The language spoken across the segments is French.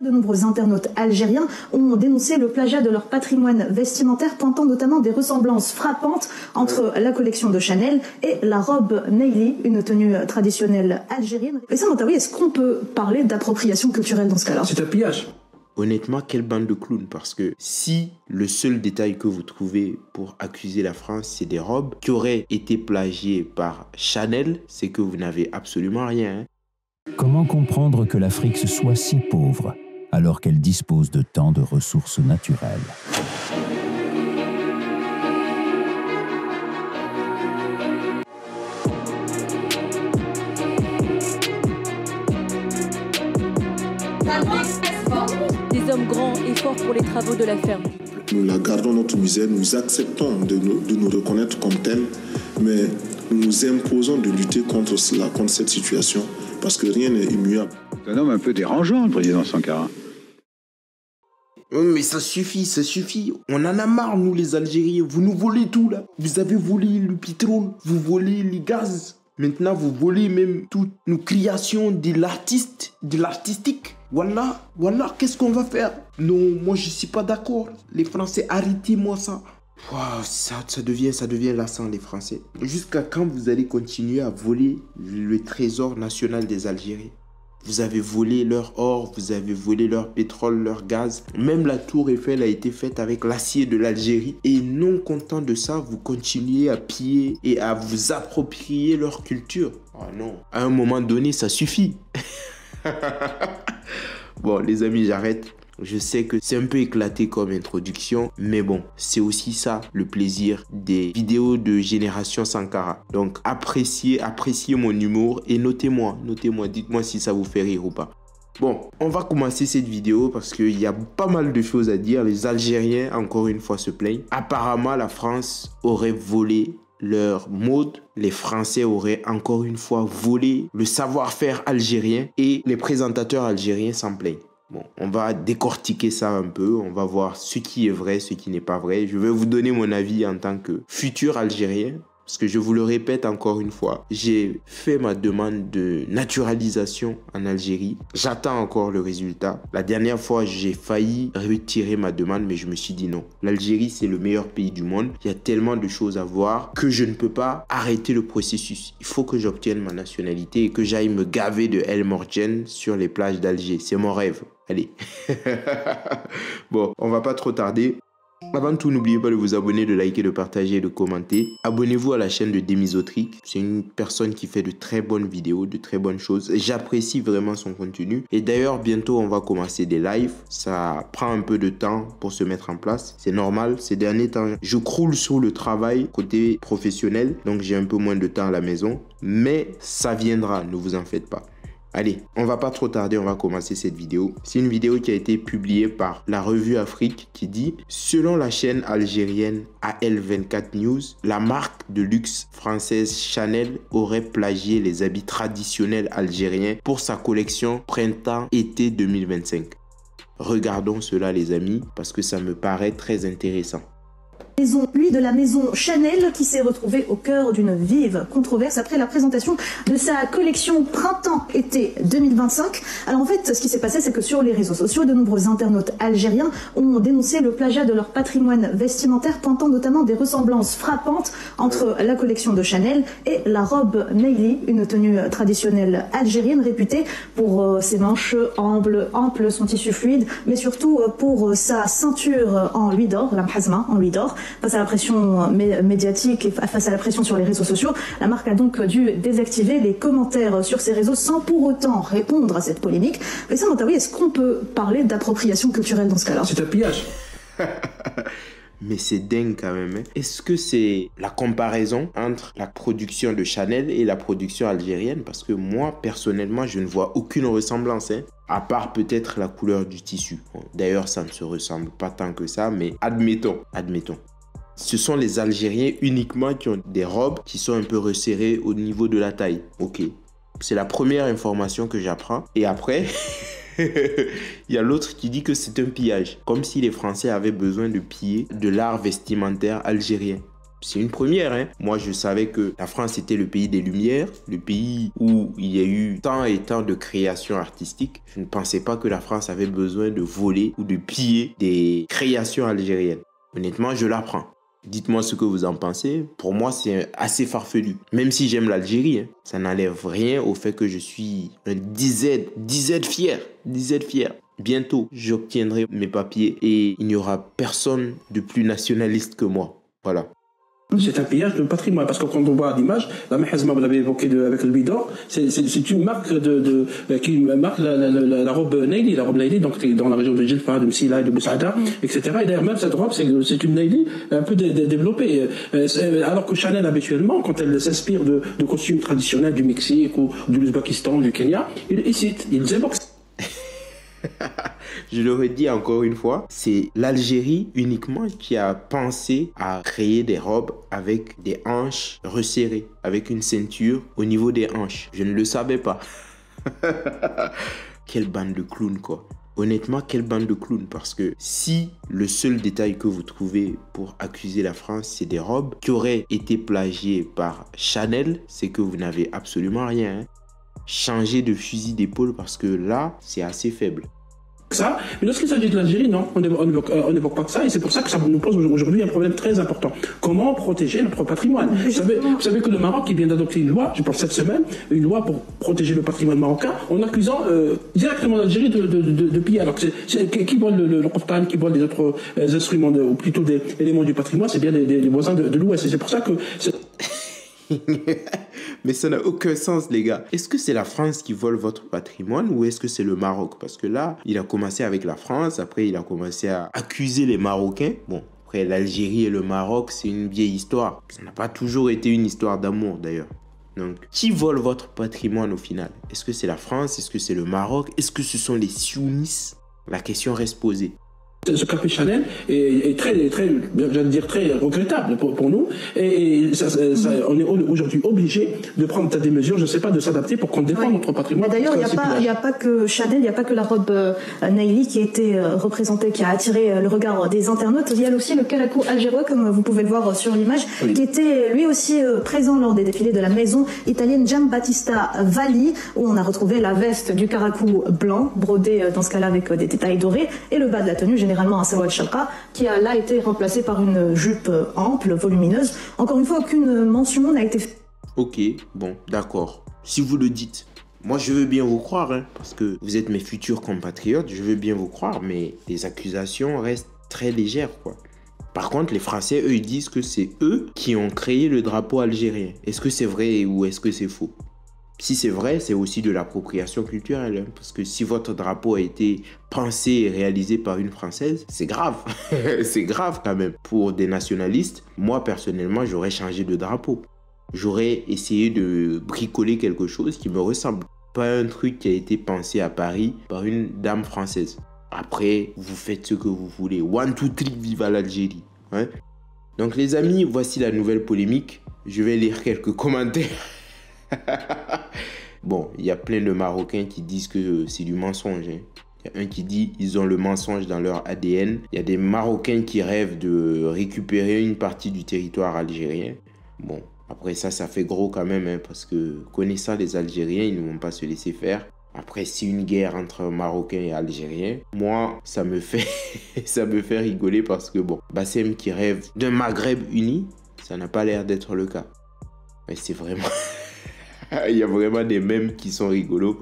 De nombreux internautes algériens ont dénoncé le plagiat de leur patrimoine vestimentaire, pointant notamment des ressemblances frappantes entre la collection de Chanel et la robe Neili, une tenue traditionnelle algérienne. Wissam Antaoui, est-ce qu'on peut parler d'appropriation culturelle dans ce cas-là? C'est un pillage. Honnêtement, quelle bande de clowns, parce que si le seul détail que vous trouvez pour accuser la France, c'est des robes qui auraient été plagiées par Chanel, c'est que vous n'avez absolument rien. Comment comprendre que l'Afrique soit si pauvre alors qu'elle dispose de tant de ressources naturelles? Des hommes grands et forts pour les travaux de la ferme. Nous la gardons notre misère, nous acceptons de nous reconnaître comme tels, mais nous nous imposons de lutter contre cela, contre cette situation, parce que rien n'est immuable. C'est un homme un peu dérangeant, le président Sankara. Mais ça suffit. On en a marre, nous les Algériens. Vous nous volez tout, là. Vous avez volé le pétrole, vous volez les gaz. Maintenant, vous volez même toutes nos créations de l'artistique. Voilà, qu'est-ce qu'on va faire? Non, moi, je suis pas d'accord. Les Français, arrêtez-moi ça. Wow, ça devient lassant, les Français. Jusqu'à quand vous allez continuer à voler le trésor national des Algériens? Vous avez volé leur or, vous avez volé leur pétrole, leur gaz. Même la tour Eiffel a été faite avec l'acier de l'Algérie. Et non content de ça, vous continuez à piller et à vous approprier leur culture. Oh non, à un moment donné, ça suffit. Bon, les amis, j'arrête. Je sais que c'est un peu éclaté comme introduction, mais bon, c'est aussi ça le plaisir des vidéos de Génération Sankara. Donc appréciez mon humour et notez-moi, dites-moi si ça vous fait rire ou pas. Bon, on va commencer cette vidéo parce qu'il y a pas mal de choses à dire. Les Algériens, encore une fois, se plaignent. Apparemment, la France aurait volé leur mode, les Français auraient encore une fois volé le savoir-faire algérien et les présentateurs algériens s'en plaignent. Bon, on va décortiquer ça un peu, on va voir ce qui est vrai, ce qui n'est pas vrai. Je vais vous donner mon avis en tant que futur Algérien, parce que je vous le répète encore une fois, j'ai fait ma demande de naturalisation en Algérie. J'attends encore le résultat. La dernière fois, j'ai failli retirer ma demande, mais je me suis dit non. L'Algérie, c'est le meilleur pays du monde. Il y a tellement de choses à voir que je ne peux pas arrêter le processus. Il faut que j'obtienne ma nationalité et que j'aille me gaver de El Morgen sur les plages d'Alger. C'est mon rêve. Allez. Bon, on va pas trop tarder. Avant tout, n'oubliez pas de vous abonner, de liker, de partager et de commenter. Abonnez-vous à la chaîne de Demisotric. C'est une personne qui fait de très bonnes vidéos, de très bonnes choses. J'apprécie vraiment son contenu. Et d'ailleurs, bientôt, on va commencer des lives. Ça prend un peu de temps pour se mettre en place. C'est normal. Ces derniers temps, je croule sur le travail côté professionnel. Donc, j'ai un peu moins de temps à la maison. Mais ça viendra, ne vous en faites pas. Allez, on va pas trop tarder, on va commencer cette vidéo. C'est une vidéo qui a été publiée par la revue Afrique qui dit « Selon la chaîne algérienne AL24 News, la marque de luxe française Chanel aurait plagié les habits traditionnels algériens pour sa collection printemps-été 2025. » Regardons cela les amis, parce que ça me paraît très intéressant. Lui de la maison Chanel qui s'est retrouvé au cœur d'une vive controverse après la présentation de sa collection printemps-été 2025. Alors en fait, ce qui s'est passé, c'est que sur les réseaux sociaux, de nombreux internautes algériens ont dénoncé le plagiat de leur patrimoine vestimentaire, pointant notamment des ressemblances frappantes entre la collection de Chanel et la robe Neili, une tenue traditionnelle algérienne réputée pour ses manches amples, son tissu fluide, mais surtout pour sa ceinture en louis d'or, la mhazma en louis d'or. Face à la pression médiatique et face à la pression sur les réseaux sociaux, la marque a donc dû désactiver les commentaires sur ses réseaux sans pour autant répondre à cette polémique. Wissam Antaoui, est-ce qu'on peut parler d'appropriation culturelle dans ce cas-là? C'est un pillage. Mais c'est dingue quand même. Hein. Est-ce que c'est la comparaison entre la production de Chanel et la production algérienne? Parce que moi, personnellement, je ne vois aucune ressemblance. Hein. À part peut-être la couleur du tissu. D'ailleurs, ça ne se ressemble pas tant que ça, mais admettons. Ce sont les Algériens uniquement qui ont des robes qui sont un peu resserrées au niveau de la taille. Ok. C'est la première information que j'apprends. Et après, il y a l'autre qui dit que c'est un pillage. Comme si les Français avaient besoin de piller de l'art vestimentaire algérien. C'est une première, hein. Moi, je savais que la France était le pays des Lumières, le pays où il y a eu tant et tant de créations artistiques. Je ne pensais pas que la France avait besoin de voler ou de piller des créations algériennes. Honnêtement, je l'apprends. Dites-moi ce que vous en pensez. Pour moi, c'est assez farfelu. Même si j'aime l'Algérie, hein, ça n'enlève rien au fait que je suis un DZ fier. Bientôt, j'obtiendrai mes papiers et il n'y aura personne de plus nationaliste que moi. Voilà. C'est un pillage de patrimoine, parce que quand on voit l'image, la Mehazma, vous l'avez évoqué avec le bidon, c'est une marque qui marque la robe Naili, donc dans la région de Djelfa, de Msila et de Boussaïda, etc. Et d'ailleurs, même cette robe, c'est une Naili un peu développée. Alors que Chanel, habituellement, quand elle s'inspire de costumes traditionnels du Mexique ou de l'Ouzbékistan, du Kenya, ils évoquent. Je le redis encore une fois, c'est l'Algérie uniquement qui a pensé à créer des robes avec des hanches resserrées, avec une ceinture au niveau des hanches. Je ne le savais pas. Quelle bande de clowns, quoi. Honnêtement, quelle bande de clowns, parce que si le seul détail que vous trouvez pour accuser la France, c'est des robes qui auraient été plagiées par Chanel, c'est que vous n'avez absolument rien, hein. Changez de fusil d'épaule parce que là, c'est assez faible. Ça, mais lorsqu'il s'agit de l'Algérie, non, on n'évoque pas que ça, et c'est pour ça que ça nous pose aujourd'hui un problème très important. Comment protéger notre patrimoine? Vous savez que le Maroc, il vient d'adopter une loi, je pense cette semaine, une loi pour protéger le patrimoine marocain, en accusant directement l'Algérie de piller. Alors qui vole le Qur'an, qui vole les autres instruments, ou plutôt des éléments du patrimoine, c'est bien les voisins de l'Ouest, et c'est pour ça que... Mais ça n'a aucun sens, les gars. Est-ce que c'est la France qui vole votre patrimoine ou est-ce que c'est le Maroc? Parce que là, il a commencé avec la France, après il a commencé à accuser les Marocains. Bon, après l'Algérie et le Maroc, c'est une vieille histoire. Ça n'a pas toujours été une histoire d'amour, d'ailleurs. Donc, qui vole votre patrimoine au final? Est-ce que c'est la France? Est-ce que c'est le Maroc? Est-ce que ce sont les sionistes? La question reste posée. Ce café Chanel est très regrettable pour nous. Et on est aujourd'hui obligé de prendre des mesures, je ne sais pas, de s'adapter pour qu'on défende notre patrimoine. D'ailleurs, il n'y a pas que Chanel, il n'y a pas que la robe Naili qui a été représentée, qui a attiré le regard des internautes. Il y a aussi le caracou algérois, comme vous pouvez le voir sur l'image, qui était lui aussi présent lors des défilés de la maison italienne Giambattista Valli, où on a retrouvé la veste du caracou blanc, brodée dans ce cas-là avec des détails dorés, et le bas de la tenue généralement à Sawad Shalqa, qui a là été remplacé par une jupe ample, volumineuse. Encore une fois, aucune mention n'a été faite. Ok, bon, d'accord. Si vous le dites, moi je veux bien vous croire, hein, parce que vous êtes mes futurs compatriotes, je veux bien vous croire, mais les accusations restent très légères, quoi. Par contre, les Français, eux, ils disent que c'est eux qui ont créé le drapeau algérien. Est-ce que c'est vrai ou est-ce que c'est faux? Si c'est vrai, c'est aussi de l'appropriation culturelle, hein, parce que si votre drapeau a été pensé et réalisé par une Française, c'est grave. C'est grave quand même. Pour des nationalistes, moi personnellement, j'aurais changé de drapeau. J'aurais essayé de bricoler quelque chose qui me ressemble. Pas un truc qui a été pensé à Paris par une dame française. Après, vous faites ce que vous voulez. 1, 2, 3, vive l'Algérie. Hein? Donc les amis, voici la nouvelle polémique. Je vais lire quelques commentaires. Bon, il y a plein de Marocains qui disent que c'est du mensonge. Il y a un qui dit ils ont le mensonge dans leur ADN. Il y a des Marocains qui rêvent de récupérer une partie du territoire algérien. Bon, après ça fait gros quand même, hein, parce que connaissant les Algériens, ils ne vont pas se laisser faire. Après, c'est une guerre entre Marocains et Algériens. Moi, ça me fait rigoler parce que bon, Bassem qui rêve d'un Maghreb uni, ça n'a pas l'air d'être le cas. Mais c'est vraiment... Il y a vraiment des mèmes qui sont rigolos.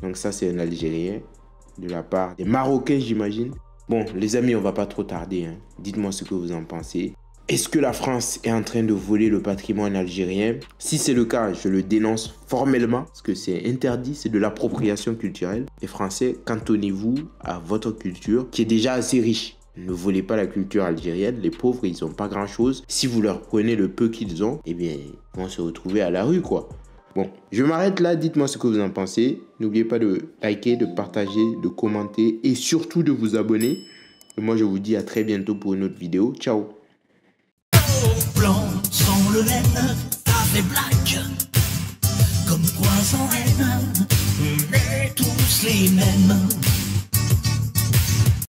Donc ça, c'est un Algérien de la part des Marocains, j'imagine. Bon, les amis, on va pas trop tarder, hein. Dites-moi ce que vous en pensez. Est-ce que la France est en train de voler le patrimoine algérien? Si c'est le cas, je le dénonce formellement parce que c'est interdit, c'est de l'appropriation culturelle. Les Français, cantonnez-vous à votre culture qui est déjà assez riche. Ne volez pas la culture algérienne, les pauvres, ils n'ont pas grand-chose. Si vous leur prenez le peu qu'ils ont, eh bien, ils vont se retrouver à la rue, quoi. Bon, je m'arrête là, dites-moi ce que vous en pensez. N'oubliez pas de liker, de partager, de commenter et surtout de vous abonner. Et moi, je vous dis à très bientôt pour une autre vidéo. Ciao. Blanc sans le laine, avec black, comme quoi sans haine, on est tous les mêmes.